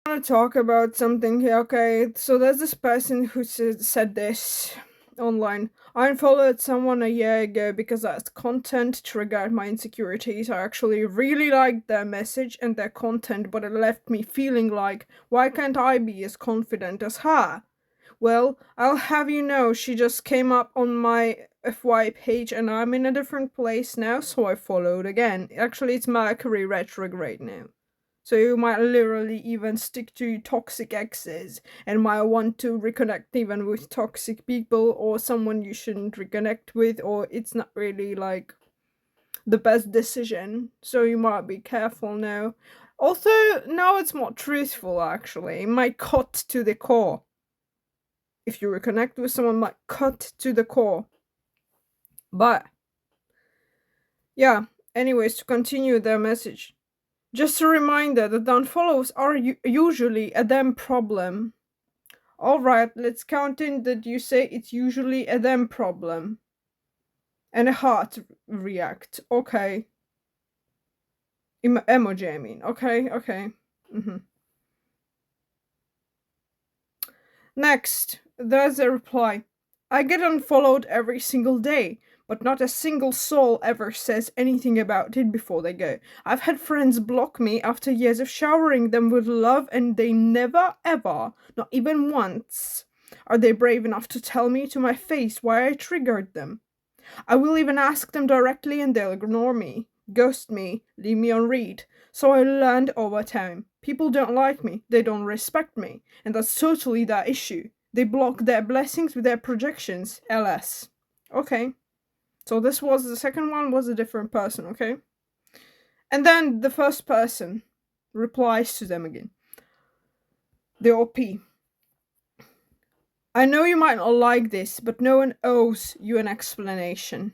Want to talk about something here. Okay, so there's this person who said this online. I unfollowed someone a year ago because their content triggered my insecurities. I actually really liked their message and their content, but it left me feeling like, why can't I be as confident as her? Well, I'll have you know, she just came up on my FY page and I'm in a different place now, so I followed again. Actually, it's Mercury retrograde now. So you might literally even stick to toxic exes and might want to reconnect even with toxic people or someone you shouldn't reconnect with, or it's not really like the best decision. So you might be careful now. Also, now it's more truthful actually. It might cut to the core. If you reconnect with someone, might cut to the core. But yeah, anyways, to continue their message. Just a reminder that unfollows are usually a them problem. Alright, let's count in that you say it's usually a them problem. And a heart react. Okay. Emoji, I mean. Okay. Next, there's a reply. I get unfollowed every single day, but not a single soul ever says anything about it before they go. I've had friends block me after years of showering them with love, and they never ever, not even once, are they brave enough to tell me to my face why I triggered them. I will even ask them directly and they'll ignore me, ghost me, leave me on read. So I learned over time. People don't like me, they don't respect me, and that's totally their issue. They block their blessings with their projections, LS. Okay. So this was the second one was a different person, okay? And then the first person replies to them again. The OP. I know you might not like this, but no one owes you an explanation.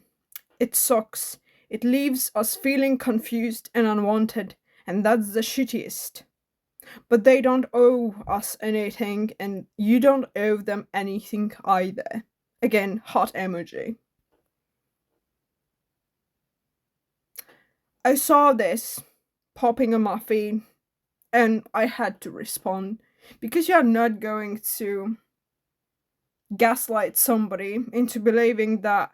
It sucks. It leaves us feeling confused and unwanted, and that's the shittiest. But they don't owe us anything, and you don't owe them anything either. Again, heart emoji. I saw this popping on my feed, and I had to respond. Because you're not going to gaslight somebody into believing that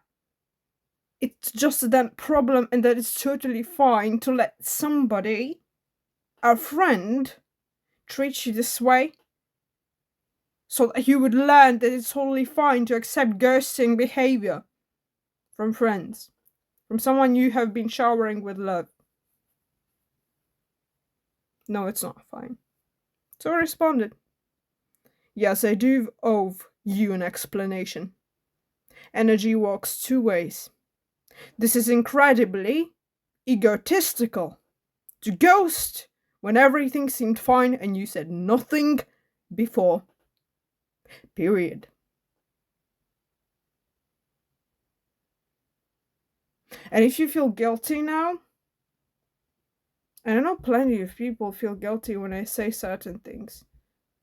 it's just that problem and that it's totally fine to let somebody, a friend, treat you this way, so that you would learn that it's totally fine to accept ghosting behavior from friends, from someone you have been showering with love. No, it's not fine. So I responded, yes, I do owe you an explanation. Energy works two ways. This is incredibly egotistical. To ghost when everything seemed fine and you said nothing before. Period. And if you feel guilty now, and I know plenty of people feel guilty when I say certain things,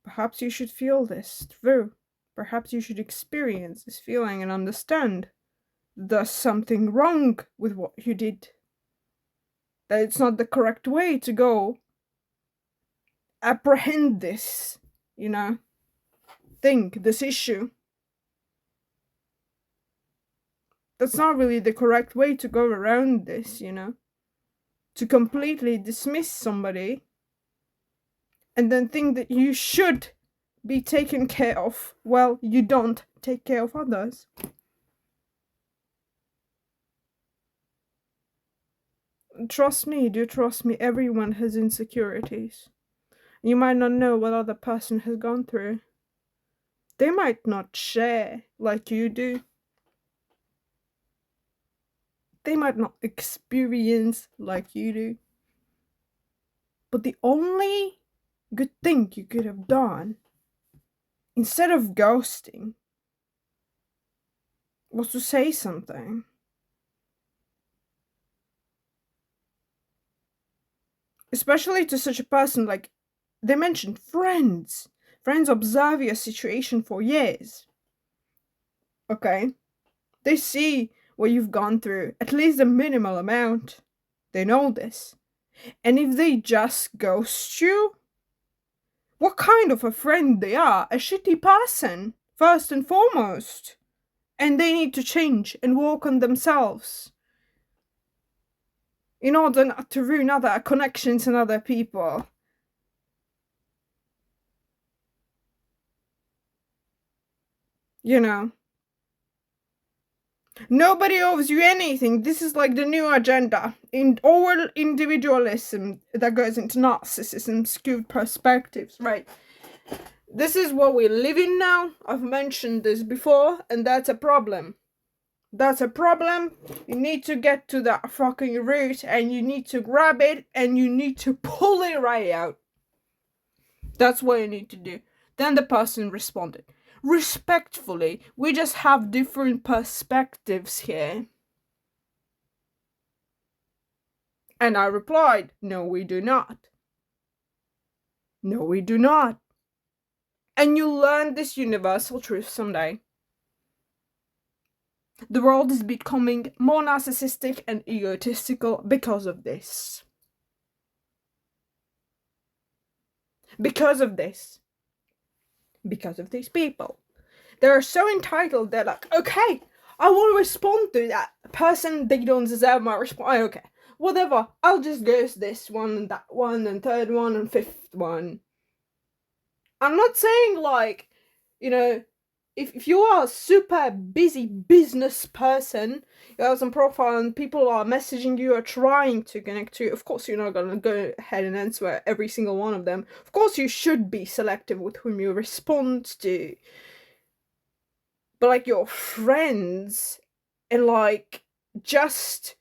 perhaps you should feel this through. Perhaps you should experience this feeling and understand there's something wrong with what you did. That it's not the correct way to go apprehend this, think, this issue. That's not really the correct way to go around this, To completely dismiss somebody and then think that you should be taken care of while you don't take care of others. Trust me, do trust me, everyone has insecurities. You might not know what other person has gone through. They might not share like you do. They might not experience like you do. But the only good thing you could have done, instead of ghosting, was to say something. Especially to such a person, like, they mentioned friends. Friends observe your situation for years. Okay? They see what you've gone through, at least a minimal amount. They know this. And if they just ghost you, what kind of a friend they are. A shitty person, first and foremost. And they need to change and work on themselves in order not to ruin other connections and other people. You know. Nobody owes you anything. This is like the new agenda. In all individualism that goes into narcissism, skewed perspectives, right? This is what we live in now. I've mentioned this before, and that's a problem. That's a problem. You need to get to that fucking root, and you need to grab it, and you need to pull it right out. That's what you need to do. Then the person responded. Respectfully, we just have different perspectives here. And I replied, no, we do not. No, we do not. And you learn this universal truth someday. The world is becoming more narcissistic and egotistical because of this. Because of this. Because of these people. They're so entitled, they're like, okay, I will respond to that person, they don't deserve my response. Okay, whatever, I'll just ghost this one and that one and third one and fifth one. I'm not saying like, you know, if you are a super busy business person, you have some profile and people are messaging you or trying to connect to you, of course you're not gonna go ahead and answer every single one of them. Of course you should be selective with whom you respond to. But like your friends and like just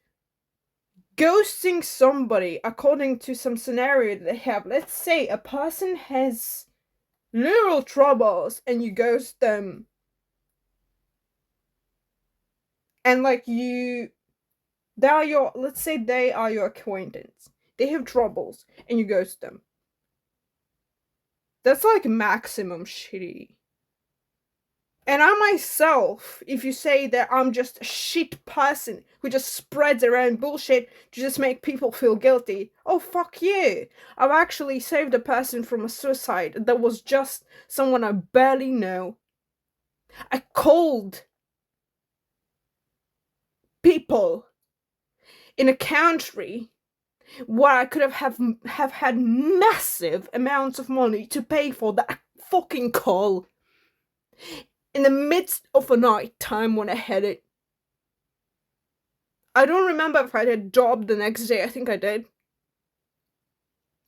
ghosting somebody according to some scenario that they have. Let's say a person has little troubles and you ghost them. And like let's say they are your acquaintance. They have troubles and you ghost them. That's like maximum shitty. And I myself, if you say that I'm just a shit person who just spreads around bullshit to just make people feel guilty, oh fuck you. I've actually saved a person from a suicide that was just someone I barely know. I called people in a country where I could have had massive amounts of money to pay for that fucking call. In the midst of a night time when I had it. I don't remember if I had a job the next day, I think I did.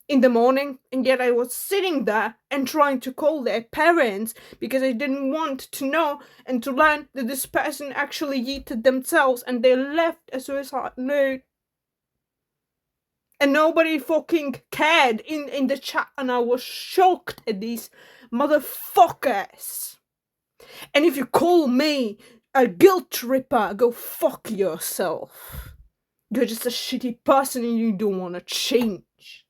In the morning, and yet I was sitting there and trying to call their parents because I didn't want to know and to learn that this person actually yeeted themselves and they left a suicide note. And nobody fucking cared in the chat, and I was shocked at these motherfuckers. And if you call me a guilt tripper, go fuck yourself. You're just a shitty person and you don't want to change.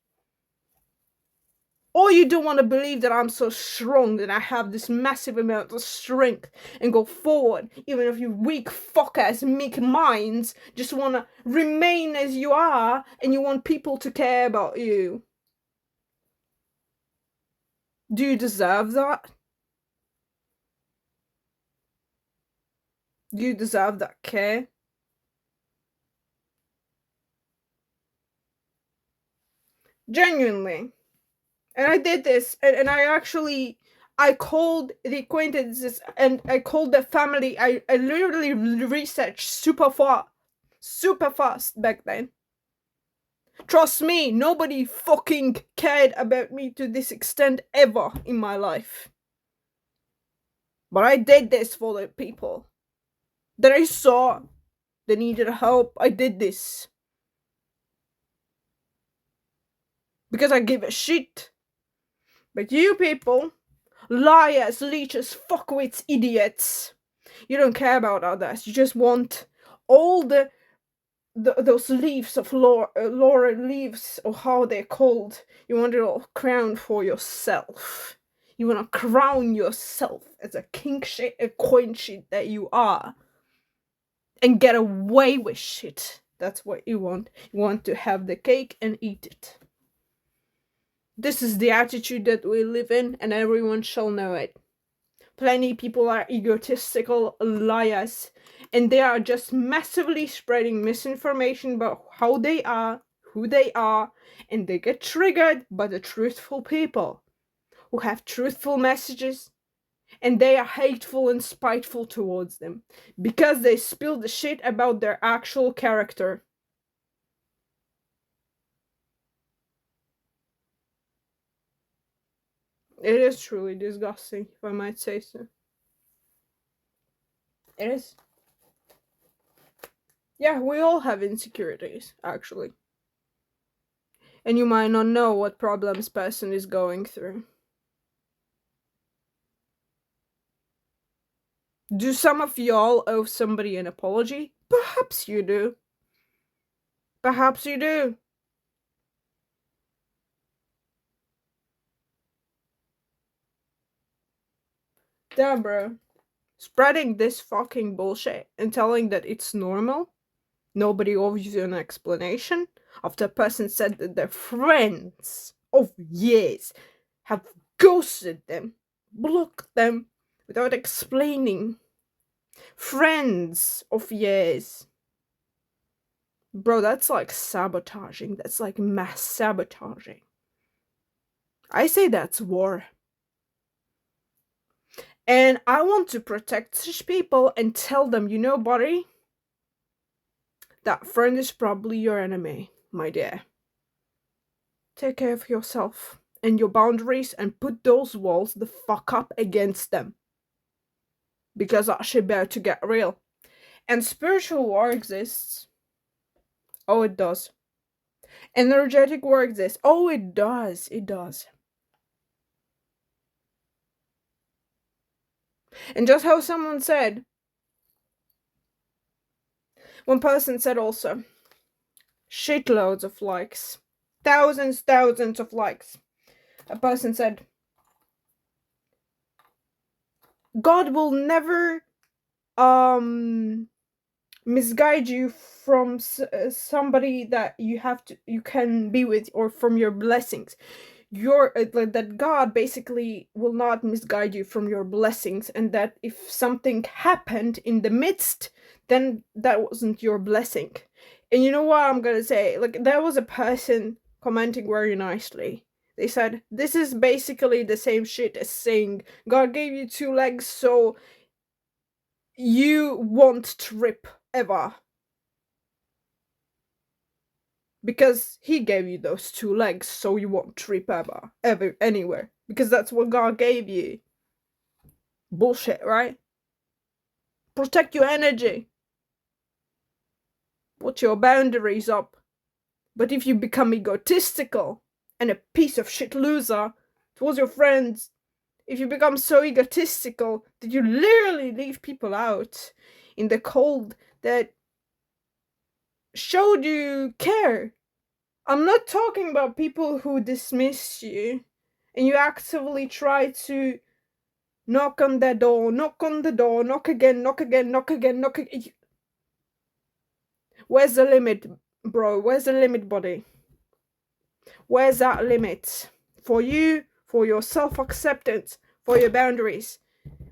Or you don't want to believe that I'm so strong, that I have this massive amount of strength and go forward, even if you weak fuckers, meek minds, just want to remain as you are and you want people to care about you. Do you deserve that? Do you deserve that care? Genuinely. And I did this, and I called the acquaintances and I called the family. I literally researched super fast back then. Trust me, nobody fucking cared about me to this extent ever in my life. But I did this for the people that I saw that needed help. I did this. Because I give a shit. But you people, liars, leeches, fuckwits, idiots, you don't care about others. You just want all those leaves of laurel leaves, or how they're called. You want it all crowned for yourself. You want to crown yourself as a king shit, a queen shit that you are, and get away with shit. That's what you want. You want to have the cake and eat it. This is the attitude that we live in, and everyone shall know it. Plenty people are egotistical liars, and they are just massively spreading misinformation about how they are, who they are, and they get triggered by the truthful people who have truthful messages, and they are hateful and spiteful towards them because they spill the shit about their actual character. It is truly disgusting, if I might say so. It is. Yeah, we all have insecurities, actually. And you might not know what problems person is going through. Do some of y'all owe somebody an apology? Perhaps you do. Perhaps you do. Damn, bro. Spreading this fucking bullshit and telling that it's normal, nobody owes you an explanation, after a person said that their friends of years have ghosted them, blocked them, without explaining. Friends of years. Bro, that's like sabotaging. That's like mass sabotaging. I say that's war. And I want to protect such people and tell them, you know, buddy, that friend is probably your enemy, my dear. Take care of yourself and your boundaries and put those walls the fuck up against them. Because that shit about to get real. And spiritual war exists. Oh, it does. Energetic war exists. Oh, it does. It does. And just how someone said, one person said also, shitloads of likes. Thousands of likes. A person said, God will never misguide you from somebody that you can be with, or from your blessings. That God basically will not misguide you from your blessings, and that if something happened in the midst, then that wasn't your blessing. And you know what I'm gonna say? Like, there was a person commenting very nicely. They said, this is basically the same shit as saying God gave you two legs so you won't trip ever. Because he gave you those two legs so you won't trip ever, anywhere. Because that's what God gave you. Bullshit, right? Protect your energy. Put your boundaries up. But if you become egotistical and a piece of shit loser towards your friends, if you become so egotistical that you literally leave people out in the cold that showed you care. I'm not talking about people who dismiss you and you actively try to knock on the door, knock again, knock again. Where's the limit, bro? Where's the limit, buddy? Where's that limit? For you, for your self-acceptance, for your boundaries.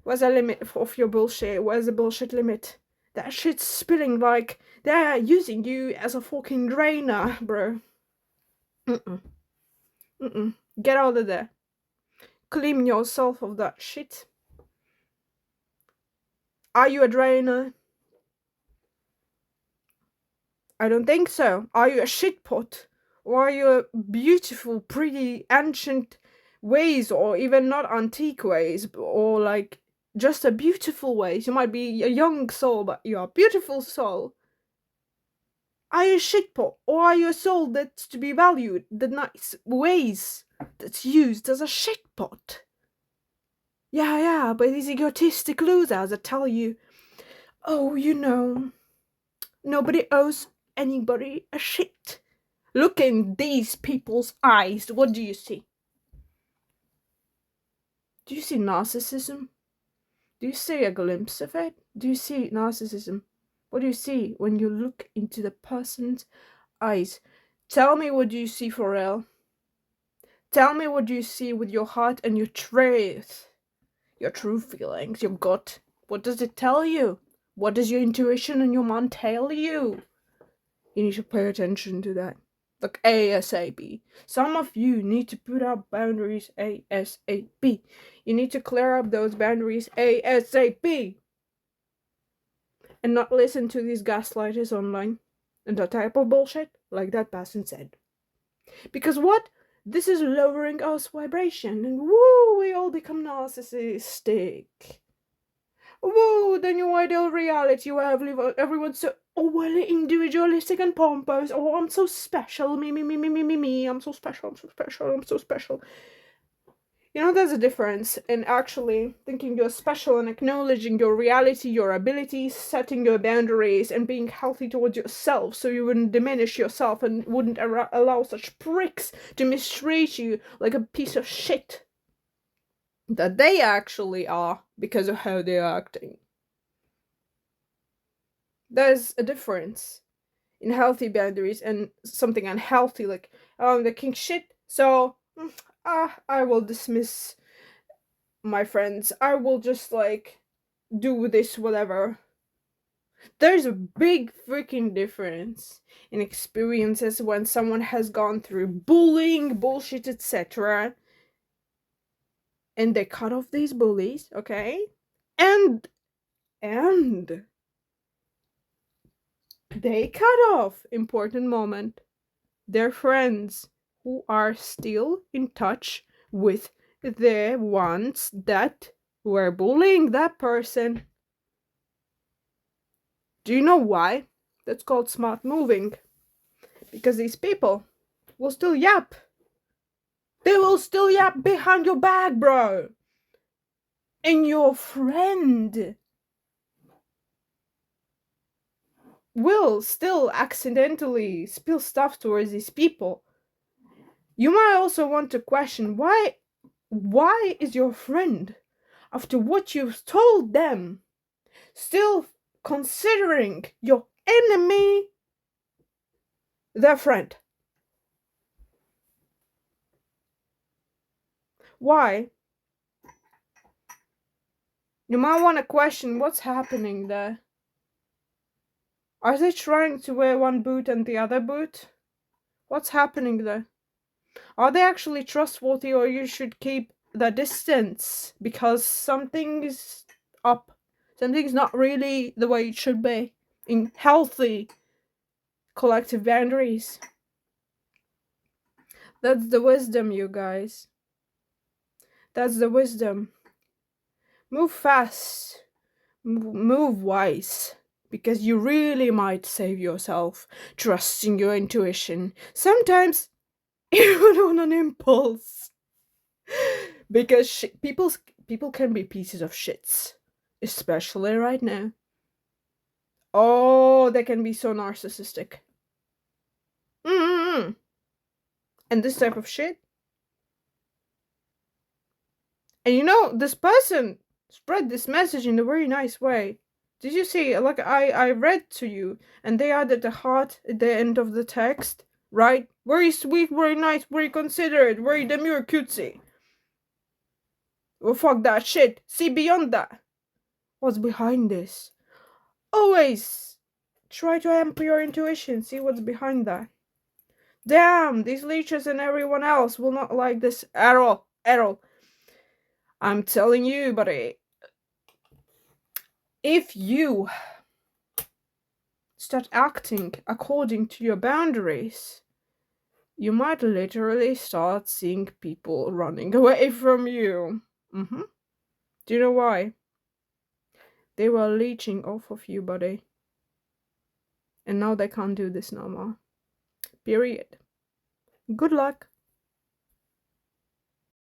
Where's the limit of your bullshit? Where's the bullshit limit? That shit's spilling like they're using you as a fucking drainer, bro. Get out of there. Clean yourself of that shit. Are you a drainer? I don't think so. Are you a shitpot? Or are you a beautiful, pretty, ancient ways, or even not antique ways, or like just a beautiful ways? You might be a young soul, but you're a beautiful soul. Are you a shitpot? Or are you a soul that's to be valued, the nice ways that's used as a shitpot? Yeah, but these egotistic losers that tell you, oh, you know, nobody owes anybody a shit. Look in these people's eyes. What do you see? Do you see narcissism? Do you see a glimpse of it? Do you see narcissism? What do you see when you look into the person's eyes? Tell me, what do you see for real? Tell me what you see with your heart and your truth. Your true feelings, your gut. What does it tell you? What does your intuition and your mind tell you? You need to pay attention to that. Like ASAP. Some of you need to put up boundaries ASAP. You need to clear up those boundaries ASAP. And not listen to these gaslighters online and that type of bullshit, like that person said. Because what? This is lowering us vibration, and woo, we all become narcissistic. Woo, the new ideal reality where everyone's so overly individualistic and pompous. Oh, I'm so special. Me. I'm so special. I'm so special. I'm so special. You know, there's a difference in actually thinking you're special and acknowledging your reality, your abilities, setting your boundaries, and being healthy towards yourself so you wouldn't diminish yourself and wouldn't allow such pricks to mistreat you like a piece of shit that they actually are because of how they're acting. There's a difference in healthy boundaries and something unhealthy, like, oh, I'm the king shit, so I will dismiss my friends. I will just like do this whatever. There's a big freaking difference in experiences when someone has gone through bullying, bullshit, etc. and they cut off these bullies, okay? And they cut off, important moment, their friends who are still in touch with the ones that were bullying that person. Do you know why? That's called smart moving. Because these people will still yap. They will still yap behind your back, bro. And your friend will still accidentally spill stuff towards these people. You might also want to question why is your friend, after what you've told them, still considering your enemy their friend? Why? You might want to question what's happening there. Are they trying to wear one boot and the other boot? What's happening there? Are they actually trustworthy, or you should keep the distance because something's up? Something's not really the way it should be in healthy collective boundaries. That's the wisdom, you guys. That's the wisdom. Move fast. Move wise. Because you really might save yourself trusting your intuition. Sometimes even on an impulse. Because people can be pieces of shits. Especially right now. Oh, they can be so narcissistic. And this type of shit. And you know, this person spread this message in a very nice way. Did you see? Like, I read to you, and they added a heart at the end of the text, right? Very sweet, very nice, very considerate, very demure, cutesy. Well, fuck that shit. See beyond that. What's behind this? Always try to amp your intuition, see what's behind that. Damn, these leeches and everyone else will not like this at all. At all. I'm telling you, buddy. If you start acting according to your boundaries, you might literally start seeing people running away from you. Do you know why? They were leeching off of you, buddy. And now they can't do this no more. Period. Good luck.